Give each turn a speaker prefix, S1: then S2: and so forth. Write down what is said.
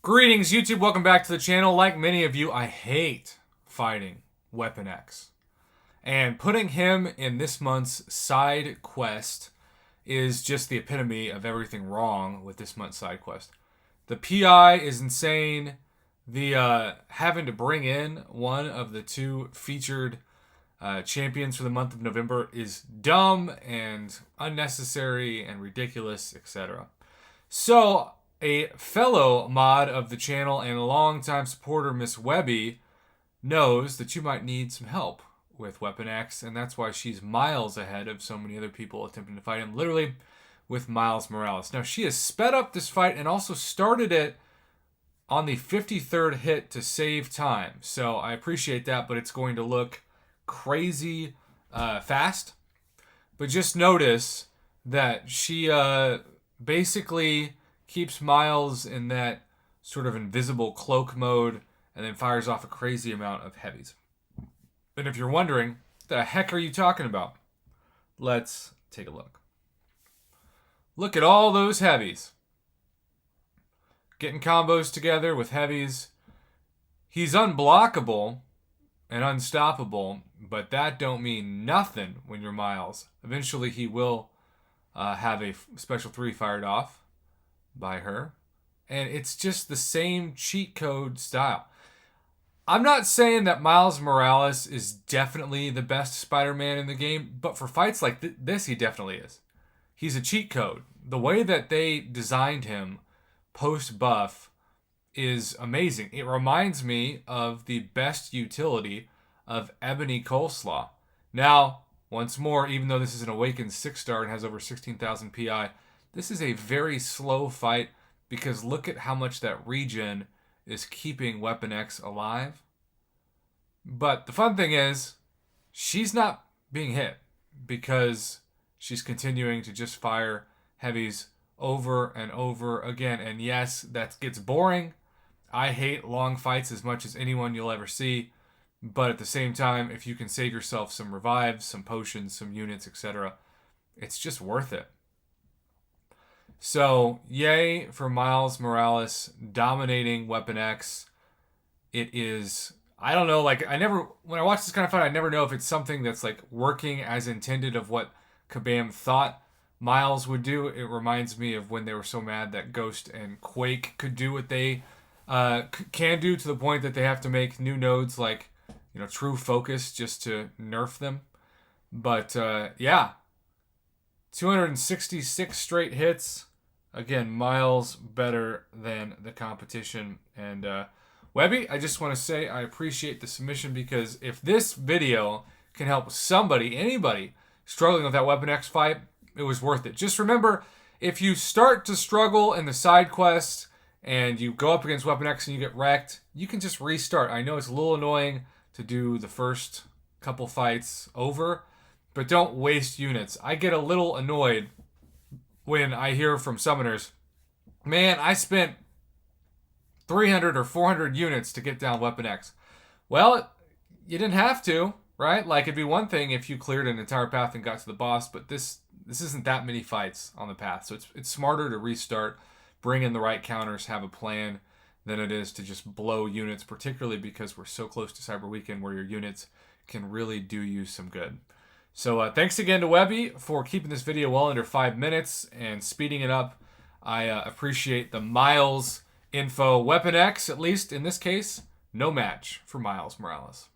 S1: Greetings, YouTube. Welcome back to the channel. Like many of you, I hate fighting Weapon X. And putting him in this month's side quest is just the epitome of everything wrong with this month's side quest. The PI is insane. The having to bring in one of the two featured champions for the month of November is dumb and unnecessary and ridiculous, etc. So, a fellow mod of the channel and a longtime supporter, Miss Webbie, knows that you might need some help with Weapon X, and that's why she's miles ahead of so many other people attempting to fight him, literally with Miles Morales. Now, she has sped up this fight and also started it on the 53rd hit to save time, so I appreciate that, but it's going to look crazy fast. But just notice that she basically keeps Miles in that sort of invisible cloak mode and then fires off a crazy amount of heavies. And if you're wondering, what the heck are you talking about? Let's take a look. Look at all those heavies. Getting combos together with heavies. He's unblockable and unstoppable, but that don't mean nothing when you're Miles. Eventually he will have a special 3 fired off by her, and it's just the same cheat code style. I'm not saying that Miles Morales is definitely the best Spider-Man in the game, but for fights like this, he definitely is. He's a cheat code. The way that they designed him post-buff is amazing. It reminds me of the best utility of Ebony Coleslaw. Now, once more, even though this is an Awakened 6-star and has over 16,000 PI, this is a very slow fight because look at how much that regen is keeping Weapon X alive. But the fun thing is, she's not being hit because she's continuing to just fire heavies over and over again. And yes, that gets boring. I hate long fights as much as anyone you'll ever see. But at the same time, if you can save yourself some revives, some potions, some units, etc., it's just worth it. So, yay for Miles Morales dominating Weapon X. It is, I don't know, like, when I watch this kind of fight, I never know if it's something that's, like, working as intended of what Kabam thought Miles would do. It reminds me of when they were so mad that Ghost and Quake could do what they can do, to the point that they have to make new nodes like, True Focus just to nerf them. But, yeah. 266 straight hits. Again, Miles better than the competition. And Webbie, I just want to say I appreciate the submission, because if this video can help somebody, anybody, struggling with that Weapon X fight, it was worth it. Just remember, if you start to struggle in the side quest and you go up against Weapon X and you get wrecked, you can just restart. I know it's a little annoying to do the first couple fights over, but don't waste units. I get a little annoyed when I hear from summoners, man, I spent 300 or 400 units to get down Weapon X. Well, you didn't have to, right? Like, it'd be one thing if you cleared an entire path and got to the boss, but this isn't that many fights on the path. So it's smarter to restart, bring in the right counters, have a plan, than it is to just blow units, particularly because we're so close to Cyber Weekend where your units can really do you some good. So thanks again to Webbie for keeping this video well under 5 minutes and speeding it up. I appreciate the Miles info. Weapon X, at least in this case, no match for Miles Morales.